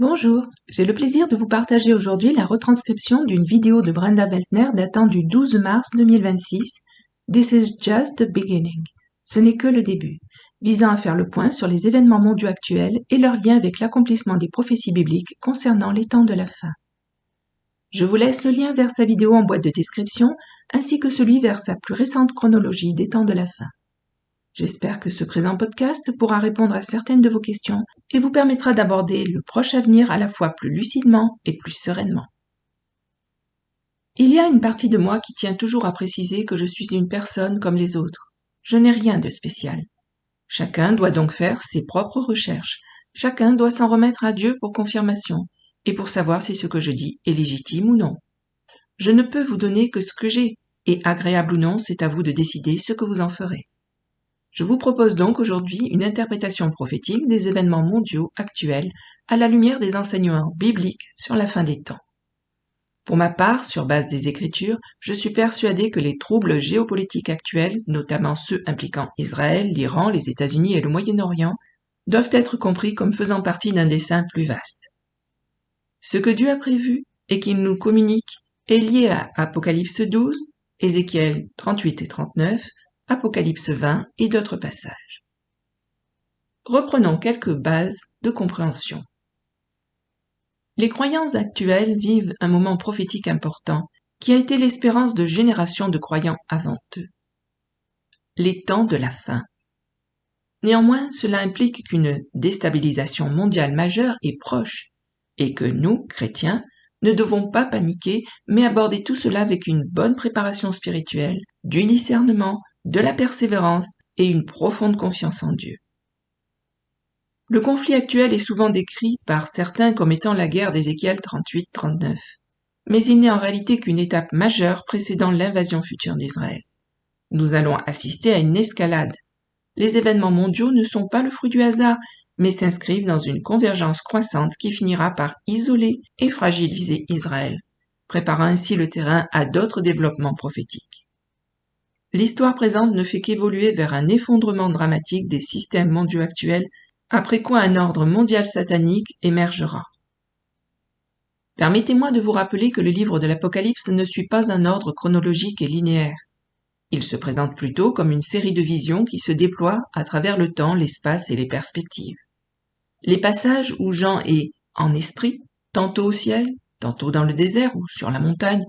Bonjour, j'ai le plaisir de vous partager aujourd'hui la retranscription d'une vidéo de Brenda Weltner datant du 12 mars 2026, This is just the beginning. Ce n'est que le début, visant à faire le point sur les événements mondiaux actuels et leur lien avec l'accomplissement des prophéties bibliques concernant les temps de la fin. Je vous laisse le lien vers sa vidéo en boîte de description, ainsi que celui vers sa plus récente chronologie des temps de la fin. J'espère que ce présent podcast pourra répondre à certaines de vos questions et vous permettra d'aborder le proche avenir à la fois plus lucidement et plus sereinement. Il y a une partie de moi qui tient toujours à préciser que je suis une personne comme les autres. Je n'ai rien de spécial. Chacun doit donc faire ses propres recherches. Chacun doit s'en remettre à Dieu pour confirmation et pour savoir si ce que je dis est légitime ou non. Je ne peux vous donner que ce que j'ai, et agréable ou non, c'est à vous de décider ce que vous en ferez. Je vous propose donc aujourd'hui une interprétation prophétique des événements mondiaux actuels à la lumière des enseignements bibliques sur la fin des temps. Pour ma part, sur base des Écritures, je suis persuadé que les troubles géopolitiques actuels, notamment ceux impliquant Israël, l'Iran, les États-Unis et le Moyen-Orient, doivent être compris comme faisant partie d'un dessein plus vaste. Ce que Dieu a prévu et qu'il nous communique est lié à Apocalypse 12, Ézéchiel 38 et 39, Apocalypse 20 et d'autres passages. Reprenons quelques bases de compréhension. Les croyants actuels vivent un moment prophétique important qui a été l'espérance de générations de croyants avant eux. Les temps de la fin. Néanmoins, cela implique qu'une déstabilisation mondiale majeure est proche et que nous, chrétiens, ne devons pas paniquer mais aborder tout cela avec une bonne préparation spirituelle, du discernement, de la persévérance et une profonde confiance en Dieu. Le conflit actuel est souvent décrit par certains comme étant la guerre d'Ézéchiel 38-39, mais il n'est en réalité qu'une étape majeure précédant l'invasion future d'Israël. Nous allons assister à une escalade. Les événements mondiaux ne sont pas le fruit du hasard, mais s'inscrivent dans une convergence croissante qui finira par isoler et fragiliser Israël, préparant ainsi le terrain à d'autres développements prophétiques. L'histoire présente ne fait qu'évoluer vers un effondrement dramatique des systèmes mondiaux actuels, après quoi un ordre mondial satanique émergera. Permettez-moi de vous rappeler que le livre de l'Apocalypse ne suit pas un ordre chronologique et linéaire. Il se présente plutôt comme une série de visions qui se déploient à travers le temps, l'espace et les perspectives. Les passages où Jean est en esprit, tantôt au ciel, tantôt dans le désert ou sur la montagne,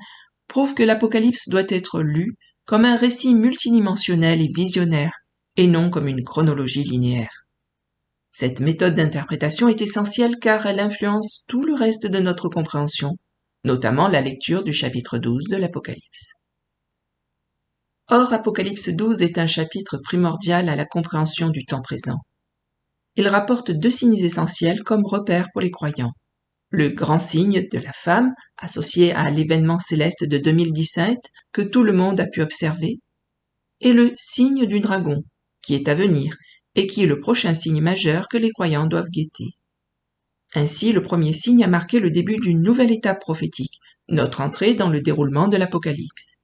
prouvent que l'Apocalypse doit être lu comme un récit multidimensionnel et visionnaire, et non comme une chronologie linéaire. Cette méthode d'interprétation est essentielle car elle influence tout le reste de notre compréhension, notamment la lecture du chapitre 12 de l'Apocalypse. Or, Apocalypse 12 est un chapitre primordial à la compréhension du temps présent. Il rapporte deux signes essentiels comme repères pour les croyants. Le grand signe de la femme, associé à l'événement céleste de 2017 que tout le monde a pu observer, et le signe du dragon, qui est à venir, et qui est le prochain signe majeur que les croyants doivent guetter. Ainsi, le premier signe a marqué le début d'une nouvelle étape prophétique, notre entrée dans le déroulement de l'Apocalypse.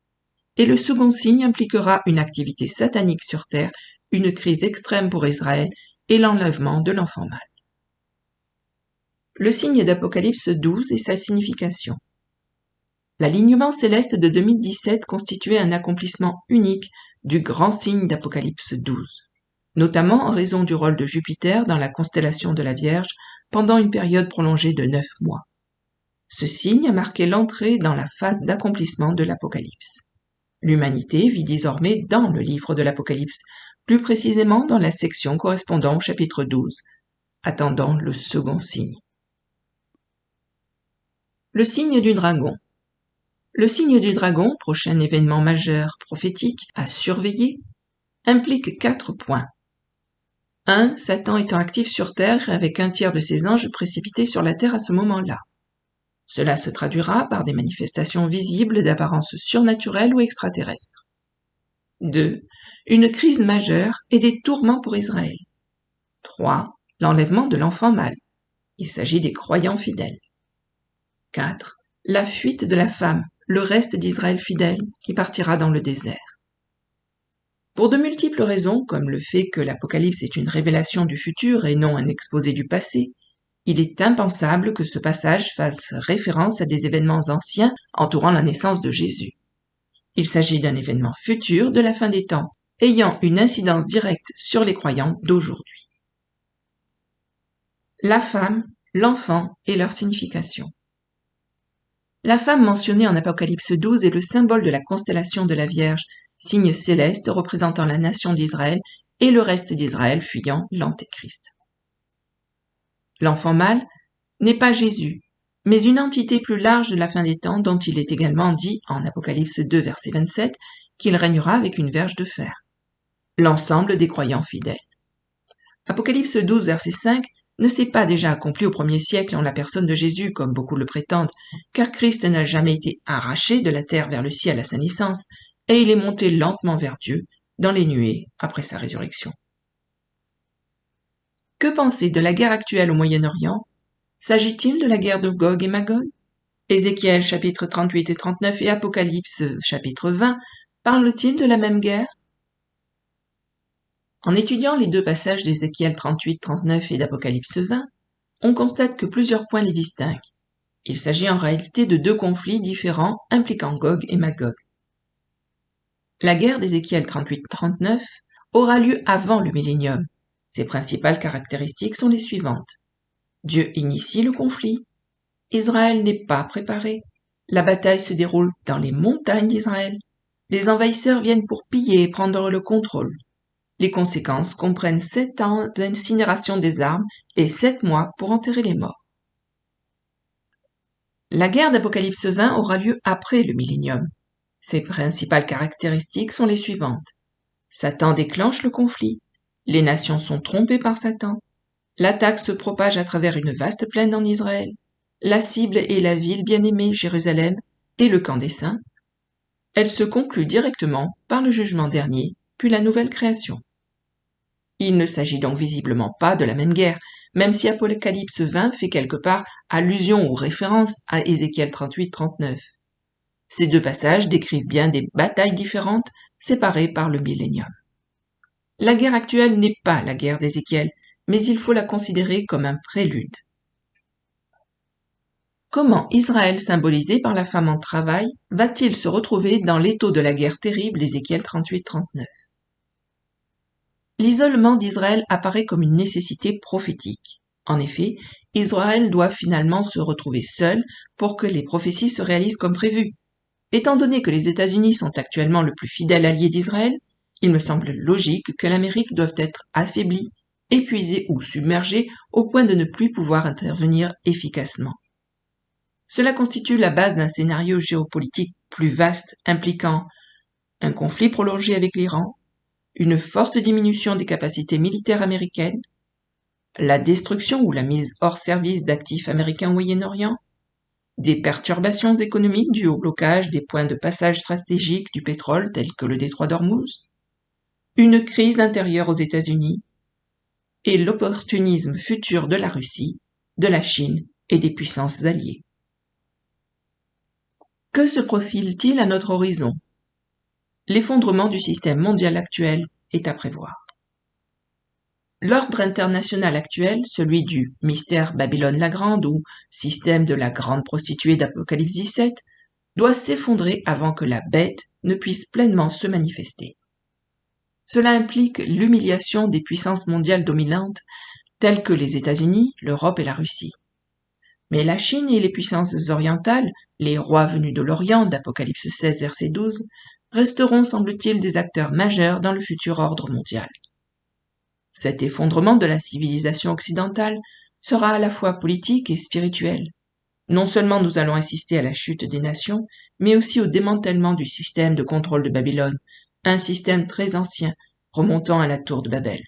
Et le second signe impliquera une activité satanique sur terre, une crise extrême pour Israël et l'enlèvement de l'enfant mâle. Le signe d'Apocalypse 12 et sa signification. L'alignement céleste de 2017 constituait un accomplissement unique du grand signe d'Apocalypse 12, notamment en raison du rôle de Jupiter dans la constellation de la Vierge pendant une période prolongée de 9 mois. Ce signe a marqué l'entrée dans la phase d'accomplissement de l'Apocalypse. L'humanité vit désormais dans le livre de l'Apocalypse, plus précisément dans la section correspondant au chapitre 12, attendant le second signe. Le signe du dragon. Le signe du dragon, prochain événement majeur prophétique à surveiller, implique 4 points. 1. Satan étant actif sur Terre avec un tiers de ses anges précipités sur la Terre à ce moment-là. Cela se traduira par des manifestations visibles d'apparence surnaturelle ou extraterrestre. 2. Une crise majeure et des tourments pour Israël. 3. L'enlèvement de l'enfant mâle. Il s'agit des croyants fidèles. 4. La fuite de la femme, le reste d'Israël fidèle qui partira dans le désert. Pour de multiples raisons, comme le fait que l'Apocalypse est une révélation du futur et non un exposé du passé, Il est impensable que ce passage fasse référence à des événements anciens entourant la naissance de Jésus. Il s'agit d'un événement futur de la fin des temps, ayant une incidence directe sur les croyants d'aujourd'hui. La femme, l'enfant et leur signification. La femme mentionnée en Apocalypse 12 est le symbole de la constellation de la Vierge, signe céleste représentant la nation d'Israël et le reste d'Israël fuyant l'Antéchrist. L'enfant mâle n'est pas Jésus, mais une entité plus large de la fin des temps dont il est également dit en Apocalypse 2 verset 27 qu'il régnera avec une verge de fer. L'ensemble des croyants fidèles. Apocalypse 12 verset 5 ne s'est pas déjà accompli au 1er siècle en la personne de Jésus, comme beaucoup le prétendent, car Christ n'a jamais été arraché de la terre vers le ciel à sa naissance, et il est monté lentement vers Dieu, dans les nuées, après sa résurrection. Que penser de la guerre actuelle au Moyen-Orient? S'agit-il de la guerre de Gog et Magog? Ézéchiel chapitre 38 et 39 et Apocalypse chapitre 20 parlent-ils de la même guerre? En étudiant les deux passages d'Ézéchiel 38-39 et d'Apocalypse 20, on constate que plusieurs points les distinguent. Il s'agit en réalité de deux conflits différents impliquant Gog et Magog. La guerre d'Ézéchiel 38-39 aura lieu avant le millénium. Ses principales caractéristiques sont les suivantes. Dieu initie le conflit. Israël n'est pas préparé. La bataille se déroule dans les montagnes d'Israël. Les envahisseurs viennent pour piller et prendre le contrôle. Les conséquences comprennent 7 ans d'incinération des armes et 7 mois pour enterrer les morts. La guerre d'Apocalypse 20 aura lieu après le millénium. Ses principales caractéristiques sont les suivantes. Satan déclenche le conflit. Les nations sont trompées par Satan. L'attaque se propage à travers une vaste plaine en Israël. La cible est la ville bien-aimée, Jérusalem, et le camp des saints. Elle se conclut directement par le jugement dernier, puis la nouvelle création. Il ne s'agit donc visiblement pas de la même guerre, même si Apocalypse 20 fait quelque part allusion ou référence à Ézéchiel 38-39. Ces deux passages décrivent bien des batailles différentes, séparées par le millénium. La guerre actuelle n'est pas la guerre d'Ézéchiel, mais il faut la considérer comme un prélude. Comment Israël, symbolisé par la femme en travail, va-t-il se retrouver dans l'étau de la guerre terrible d'Ézéchiel 38-39? L'isolement d'Israël apparaît comme une nécessité prophétique. En effet, Israël doit finalement se retrouver seul pour que les prophéties se réalisent comme prévu. Étant donné que les États-Unis sont actuellement le plus fidèle allié d'Israël, il me semble logique que l'Amérique doive être affaiblie, épuisée ou submergée au point de ne plus pouvoir intervenir efficacement. Cela constitue la base d'un scénario géopolitique plus vaste impliquant un conflit prolongé avec l'Iran, une forte diminution des capacités militaires américaines, la destruction ou la mise hors service d'actifs américains au Moyen-Orient, des perturbations économiques dues au blocage des points de passage stratégiques du pétrole tels que le détroit d'Ormuz, une crise intérieure aux États-Unis et l'opportunisme futur de la Russie, de la Chine et des puissances alliées. Que se profile-t-il à notre horizon? L'effondrement du système mondial actuel est à prévoir. L'ordre international actuel, celui du mystère Babylone la Grande ou système de la grande prostituée d'Apocalypse 17, doit s'effondrer avant que la bête ne puisse pleinement se manifester. Cela implique l'humiliation des puissances mondiales dominantes telles que les États-Unis, l'Europe et la Russie. Mais la Chine et les puissances orientales, les rois venus de l'Orient d'Apocalypse 16 verset 12, resteront, semble-t-il, des acteurs majeurs dans le futur ordre mondial. Cet effondrement de la civilisation occidentale sera à la fois politique et spirituel. Non seulement nous allons assister à la chute des nations, mais aussi au démantèlement du système de contrôle de Babylone, un système très ancien, remontant à la tour de Babel.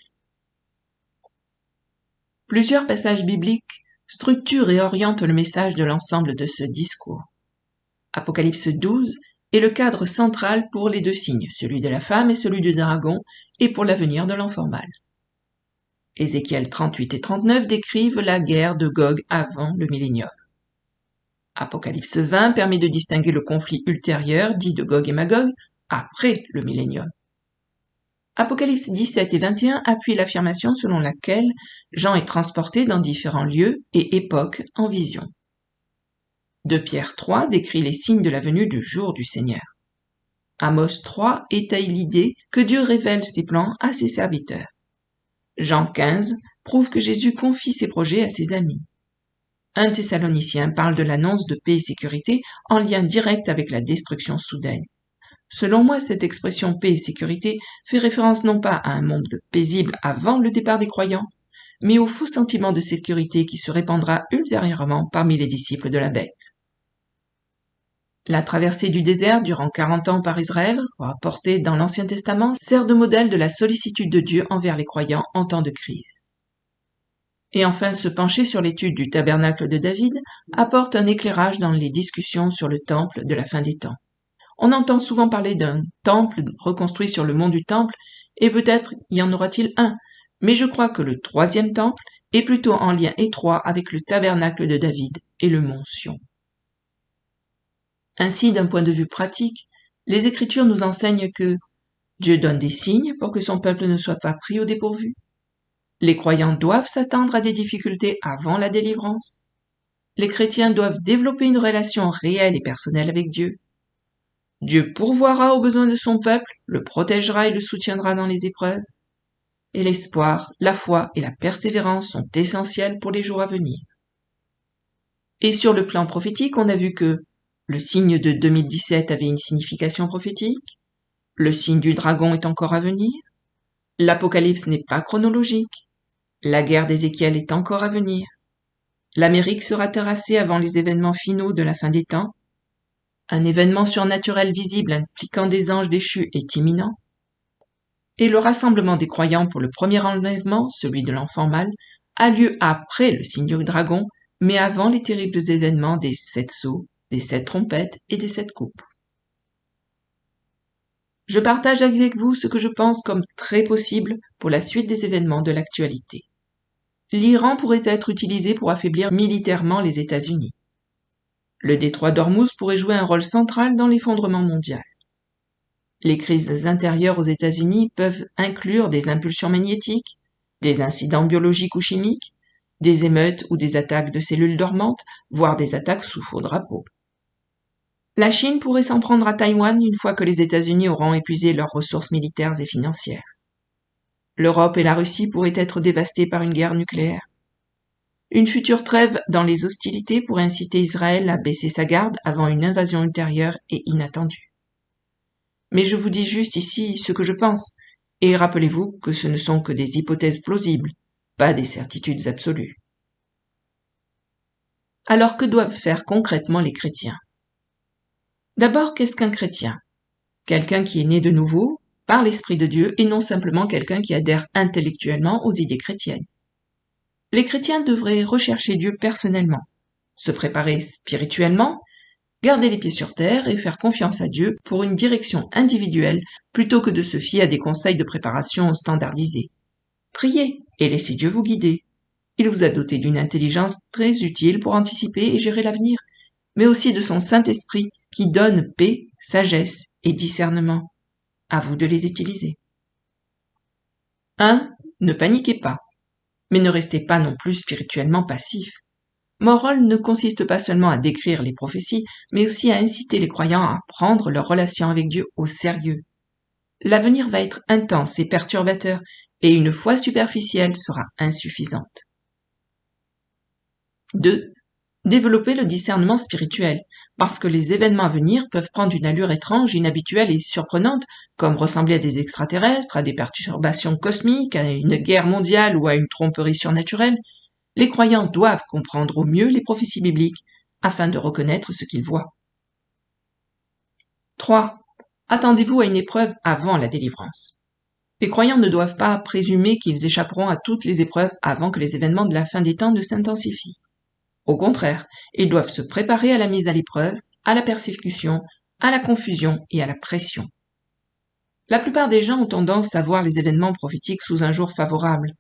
Plusieurs passages bibliques structurent et orientent le message de l'ensemble de ce discours. Apocalypse 12 est le cadre central pour les deux signes, celui de la femme et celui du dragon, et pour l'avenir de l'enfant mâle. Ézéchiel 38 et 39 décrivent la guerre de Gog avant le millénium. Apocalypse 20 permet de distinguer le conflit ultérieur, dit de Gog et Magog, après le millénium. Apocalypse 17 et 21 appuient l'affirmation selon laquelle Jean est transporté dans différents lieux et époques en vision. 2 Pierre 3 décrit les signes de la venue du jour du Seigneur. Amos 3 étaye l'idée que Dieu révèle ses plans à ses serviteurs. Jean 15 prouve que Jésus confie ses projets à ses amis. 1 Thessaloniciens parle de l'annonce de paix et sécurité en lien direct avec la destruction soudaine. Selon moi, cette expression paix et sécurité fait référence non pas à un monde paisible avant le départ des croyants, mais au faux sentiment de sécurité qui se répandra ultérieurement parmi les disciples de la bête. La traversée du désert durant 40 ans par Israël, rapportée dans l'Ancien Testament, sert de modèle de la sollicitude de Dieu envers les croyants en temps de crise. Et enfin, se pencher sur l'étude du tabernacle de David apporte un éclairage dans les discussions sur le temple de la fin des temps. On entend souvent parler d'un temple reconstruit sur le mont du Temple, et peut-être y en aura-t-il un, mais je crois que le 3e temple est plutôt en lien étroit avec le tabernacle de David et le mont Sion. Ainsi, d'un point de vue pratique, les Écritures nous enseignent que Dieu donne des signes pour que son peuple ne soit pas pris au dépourvu. Les croyants doivent s'attendre à des difficultés avant la délivrance. Les chrétiens doivent développer une relation réelle et personnelle avec Dieu. Dieu pourvoira aux besoins de son peuple, le protégera et le soutiendra dans les épreuves. Et l'espoir, la foi et la persévérance sont essentiels pour les jours à venir. Et sur le plan prophétique, on a vu que le signe de 2017 avait une signification prophétique, le signe du dragon est encore à venir, l'Apocalypse n'est pas chronologique, la guerre d'Ézéchiel est encore à venir, l'Amérique sera terrassée avant les événements finaux de la fin des temps, un événement surnaturel visible impliquant des anges déchus est imminent, et le rassemblement des croyants pour le premier enlèvement, celui de l'enfant mâle, a lieu après le signe du dragon, mais avant les terribles événements des 7 sceaux, des 7 trompettes et des 7 coupes. Je partage avec vous ce que je pense comme très possible pour la suite des événements de l'actualité. L'Iran pourrait être utilisé pour affaiblir militairement les États-Unis. Le détroit d'Ormuz pourrait jouer un rôle central dans l'effondrement mondial. Les crises intérieures aux États-Unis peuvent inclure des impulsions magnétiques, des incidents biologiques ou chimiques, des émeutes ou des attaques de cellules dormantes, voire des attaques sous faux drapeau. La Chine pourrait s'en prendre à Taïwan une fois que les États-Unis auront épuisé leurs ressources militaires et financières. L'Europe et la Russie pourraient être dévastées par une guerre nucléaire. Une future trêve dans les hostilités pourrait inciter Israël à baisser sa garde avant une invasion ultérieure et inattendue. Mais je vous dis juste ici ce que je pense, et rappelez-vous que ce ne sont que des hypothèses plausibles, pas des certitudes absolues. Alors que doivent faire concrètement les chrétiens ? D'abord, qu'est-ce qu'un chrétien ? Quelqu'un qui est né de nouveau, par l'Esprit de Dieu, et non simplement quelqu'un qui adhère intellectuellement aux idées chrétiennes. Les chrétiens devraient rechercher Dieu personnellement, se préparer spirituellement, garder les pieds sur terre et faire confiance à Dieu pour une direction individuelle plutôt que de se fier à des conseils de préparation standardisés. Priez et laissez Dieu vous guider. Il vous a doté d'une intelligence très utile pour anticiper et gérer l'avenir, mais aussi de son Saint-Esprit qui donne paix, sagesse et discernement. À vous de les utiliser. 1. Ne paniquez pas, mais ne restez pas non plus spirituellement passif. Mon rôle ne consiste pas seulement à décrire les prophéties, mais aussi à inciter les croyants à prendre leur relation avec Dieu au sérieux. L'avenir va être intense et perturbateur, et une foi superficielle sera insuffisante. 2. Développer le discernement spirituel, parce que les événements à venir peuvent prendre une allure étrange, inhabituelle et surprenante, comme ressembler à des extraterrestres, à des perturbations cosmiques, à une guerre mondiale ou à une tromperie surnaturelle. Les croyants doivent comprendre au mieux les prophéties bibliques, afin de reconnaître ce qu'ils voient. 3. Attendez-vous à une épreuve avant la délivrance. Les croyants ne doivent pas présumer qu'ils échapperont à toutes les épreuves avant que les événements de la fin des temps ne s'intensifient. Au contraire, ils doivent se préparer à la mise à l'épreuve, à la persécution, à la confusion et à la pression. La plupart des gens ont tendance à voir les événements prophétiques sous un jour favorable.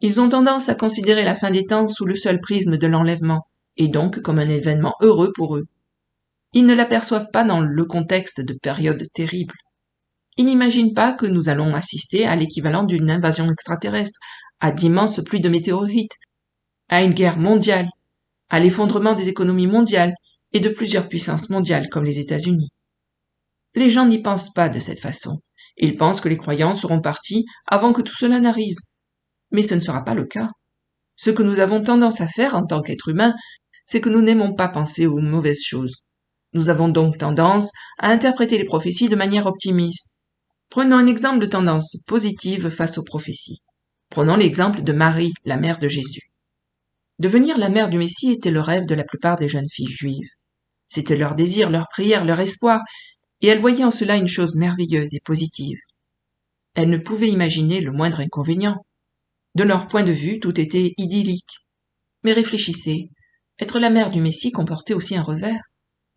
Ils ont tendance à considérer la fin des temps sous le seul prisme de l'enlèvement, et donc comme un événement heureux pour eux. Ils ne l'aperçoivent pas dans le contexte de périodes terribles. Ils n'imaginent pas que nous allons assister à l'équivalent d'une invasion extraterrestre, à d'immenses pluies de météorites, à une guerre mondiale, à l'effondrement des économies mondiales et de plusieurs puissances mondiales comme les États-Unis. Les gens n'y pensent pas de cette façon. Ils pensent que les croyants seront partis avant que tout cela n'arrive. Mais ce ne sera pas le cas. Ce que nous avons tendance à faire en tant qu'êtres humains, c'est que nous n'aimons pas penser aux mauvaises choses. Nous avons donc tendance à interpréter les prophéties de manière optimiste. Prenons un exemple de tendance positive face aux prophéties. Prenons l'exemple de Marie, la mère de Jésus. Devenir la mère du Messie était le rêve de la plupart des jeunes filles juives. C'était leur désir, leur prière, leur espoir, et elles voyaient en cela une chose merveilleuse et positive. Elles ne pouvaient imaginer le moindre inconvénient. De leur point de vue, tout était idyllique. Mais réfléchissez, être la mère du Messie comportait aussi un revers.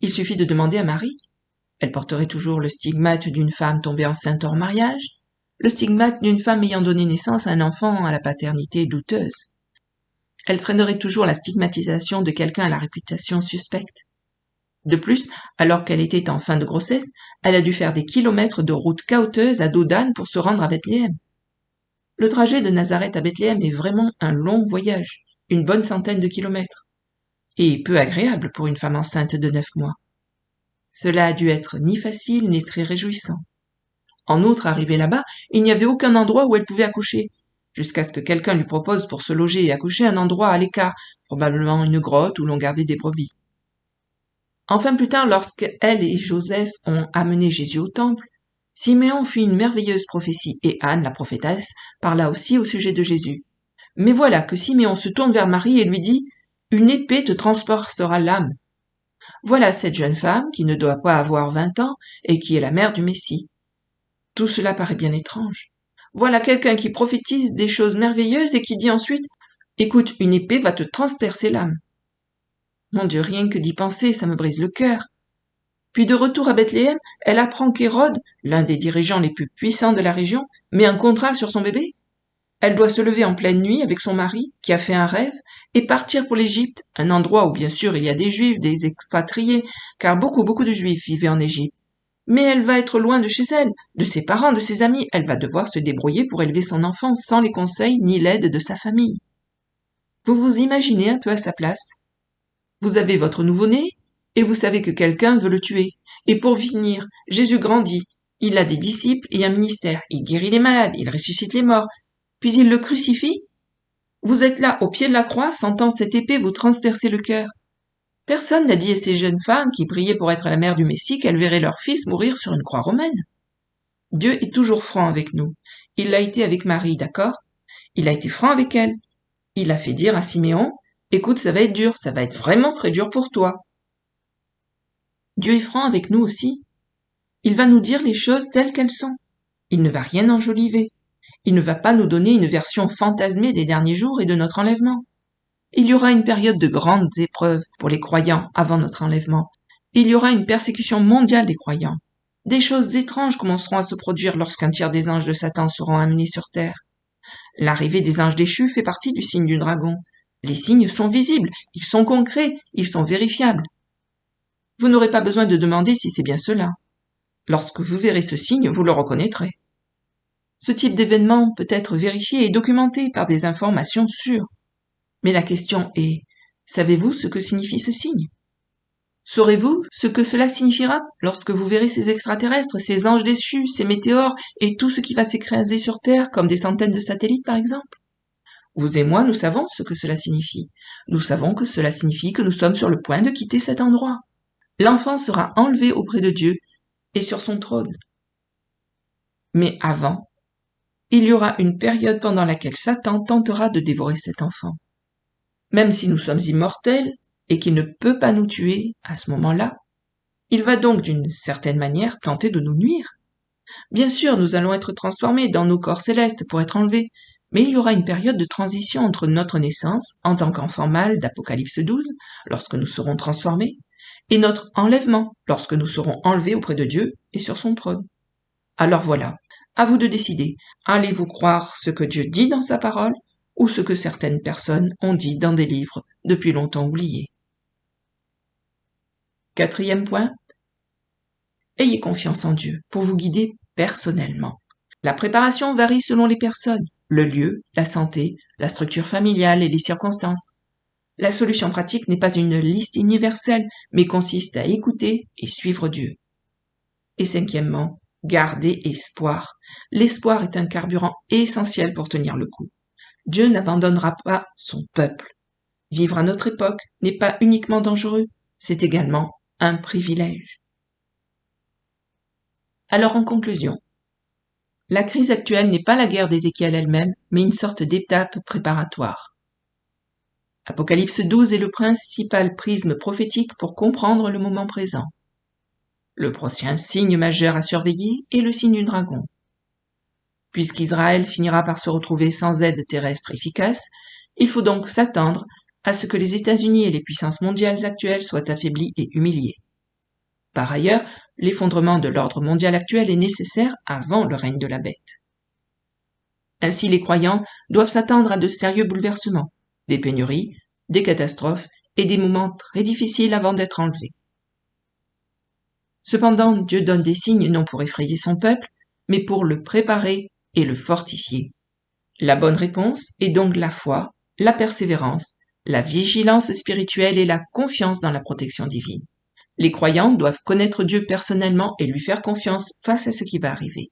Il suffit de demander à Marie. Elle porterait toujours le stigmate d'une femme tombée enceinte hors mariage, le stigmate d'une femme ayant donné naissance à un enfant à la paternité douteuse. Elle traînerait toujours la stigmatisation de quelqu'un à la réputation suspecte. De plus, alors qu'elle était en fin de grossesse, elle a dû faire des kilomètres de route cahoteuse à dos d'âne pour se rendre à Bethléem. Le trajet de Nazareth à Bethléem est vraiment un long voyage, une bonne centaine de kilomètres, et peu agréable pour une femme enceinte de 9 mois. Cela a dû être ni facile ni très réjouissant. En outre, arrivée là-bas, il n'y avait aucun endroit où elle pouvait accoucher, jusqu'à ce que quelqu'un lui propose pour se loger et accoucher un endroit à l'écart, probablement une grotte où l'on gardait des brebis. Enfin plus tard, lorsque elle et Joseph ont amené Jésus au temple, Siméon fit une merveilleuse prophétie et Anne, la prophétesse, parla aussi au sujet de Jésus. Mais voilà que Siméon se tourne vers Marie et lui dit « Une épée te transpercera l'âme ». Voilà cette jeune femme qui ne doit pas avoir 20 ans et qui est la mère du Messie. Tout cela paraît bien étrange. Voilà quelqu'un qui prophétise des choses merveilleuses et qui dit ensuite « Écoute, une épée va te transpercer l'âme ». Mon Dieu, rien que d'y penser, ça me brise le cœur. Puis de retour à Bethléem, elle apprend qu'Hérode, l'un des dirigeants les plus puissants de la région, met un contrat sur son bébé. Elle doit se lever en pleine nuit avec son mari, qui a fait un rêve, et partir pour l'Égypte, un endroit où bien sûr il y a des Juifs, des expatriés, car beaucoup de Juifs vivaient en Égypte. Mais elle va être loin de chez elle, de ses parents, de ses amis. Elle va devoir se débrouiller pour élever son enfant sans les conseils ni l'aide de sa famille. Vous vous imaginez un peu à sa place? Vous avez votre nouveau-né, et vous savez que quelqu'un veut le tuer. Et pour finir, Jésus grandit. Il a des disciples et un ministère. Il guérit les malades, il ressuscite les morts. Puis il le crucifie. Vous êtes là, au pied de la croix, sentant cette épée vous transpercer le cœur. Personne n'a dit à ces jeunes femmes qui priaient pour être la mère du Messie qu'elles verraient leur fils mourir sur une croix romaine. Dieu est toujours franc avec nous. Il l'a été avec Marie, d'accord? Il a été franc avec elle. Il a fait dire à Siméon, écoute, ça va être dur, ça va être vraiment très dur pour toi. Dieu est franc avec nous aussi. Il va nous dire les choses telles qu'elles sont. Il ne va rien enjoliver. Il ne va pas nous donner une version fantasmée des derniers jours et de notre enlèvement. Il y aura une période de grandes épreuves pour les croyants avant notre enlèvement. Il y aura une persécution mondiale des croyants. Des choses étranges commenceront à se produire lorsqu'un tiers des anges de Satan seront amenés sur terre. L'arrivée des anges déchus fait partie du signe du dragon. Les signes sont visibles, ils sont concrets, ils sont vérifiables. Vous n'aurez pas besoin de demander si c'est bien cela. Lorsque vous verrez ce signe, vous le reconnaîtrez. Ce type d'événement peut être vérifié et documenté par des informations sûres. Mais la question est, savez-vous ce que signifie ce signe? Saurez-vous ce que cela signifiera lorsque vous verrez ces extraterrestres, ces anges déchus, ces météores et tout ce qui va s'écraser sur Terre comme des centaines de satellites par exemple? Vous et moi, nous savons ce que cela signifie. Nous savons que cela signifie que nous sommes sur le point de quitter cet endroit. L'enfant sera enlevé auprès de Dieu et sur son trône. Mais avant, il y aura une période pendant laquelle Satan tentera de dévorer cet enfant. Même si nous sommes immortels et qu'il ne peut pas nous tuer à ce moment-là, il va donc d'une certaine manière tenter de nous nuire. Bien sûr, nous allons être transformés dans nos corps célestes pour être enlevés, mais il y aura une période de transition entre notre naissance en tant qu'enfant mâle d'Apocalypse 12, lorsque nous serons transformés, et notre enlèvement, lorsque nous serons enlevés auprès de Dieu et sur son trône. Alors voilà, à vous de décider, allez-vous croire ce que Dieu dit dans sa parole, ou ce que certaines personnes ont dit dans des livres depuis longtemps oubliés. 4e point, ayez confiance en Dieu pour vous guider personnellement. La préparation varie selon les personnes, le lieu, la santé, la structure familiale et les circonstances. La solution pratique n'est pas une liste universelle, mais consiste à écouter et suivre Dieu. Et cinquièmement, garder espoir. L'espoir est un carburant essentiel pour tenir le coup. Dieu n'abandonnera pas son peuple. Vivre à notre époque n'est pas uniquement dangereux, c'est également un privilège. Alors en conclusion, la crise actuelle n'est pas la guerre d'Ézéchiel elle-même, mais une sorte d'étape préparatoire. Apocalypse 12 est le principal prisme prophétique pour comprendre le moment présent. Le prochain signe majeur à surveiller est le signe du dragon. Puisqu'Israël finira par se retrouver sans aide terrestre efficace, il faut donc s'attendre à ce que les États-Unis et les puissances mondiales actuelles soient affaiblis et humiliés. Par ailleurs, l'effondrement de l'ordre mondial actuel est nécessaire avant le règne de la bête. Ainsi, les croyants doivent s'attendre à de sérieux bouleversements, des pénuries, des catastrophes et des moments très difficiles avant d'être enlevés. Cependant, Dieu donne des signes non pour effrayer son peuple, mais pour le préparer et le fortifier. La bonne réponse est donc la foi, la persévérance, la vigilance spirituelle et la confiance dans la protection divine. Les croyants doivent connaître Dieu personnellement et lui faire confiance face à ce qui va arriver.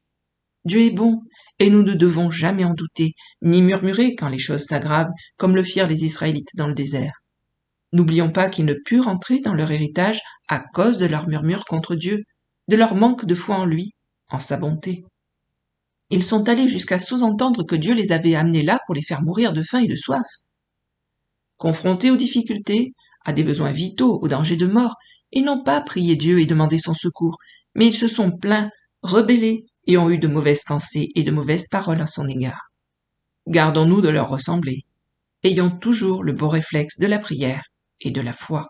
Dieu est bon, et nous ne devons jamais en douter, ni murmurer quand les choses s'aggravent, comme le firent les Israélites dans le désert. N'oublions pas qu'ils ne purent entrer dans leur héritage à cause de leurs murmures contre Dieu, de leur manque de foi en lui, en sa bonté. Ils sont allés jusqu'à sous-entendre que Dieu les avait amenés là pour les faire mourir de faim et de soif. Confrontés aux difficultés, à des besoins vitaux, aux dangers de mort, ils n'ont pas prié Dieu et demandé son secours, mais ils se sont plaints, rebellés et ont eu de mauvaises pensées et de mauvaises paroles à son égard. Gardons-nous de leur ressembler. Ayons toujours le beau réflexe de la prière et de la foi.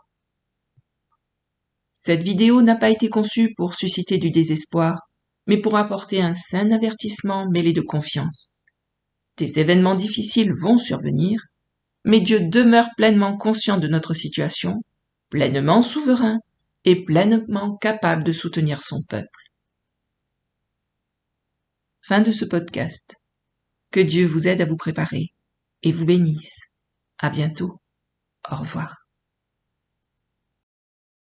Cette vidéo n'a pas été conçue pour susciter du désespoir, mais pour apporter un sain avertissement mêlé de confiance. Des événements difficiles vont survenir, mais Dieu demeure pleinement conscient de notre situation, pleinement souverain et pleinement capable de soutenir son peuple. Fin de ce podcast. Que Dieu vous aide à vous préparer et vous bénisse. À bientôt. Au revoir.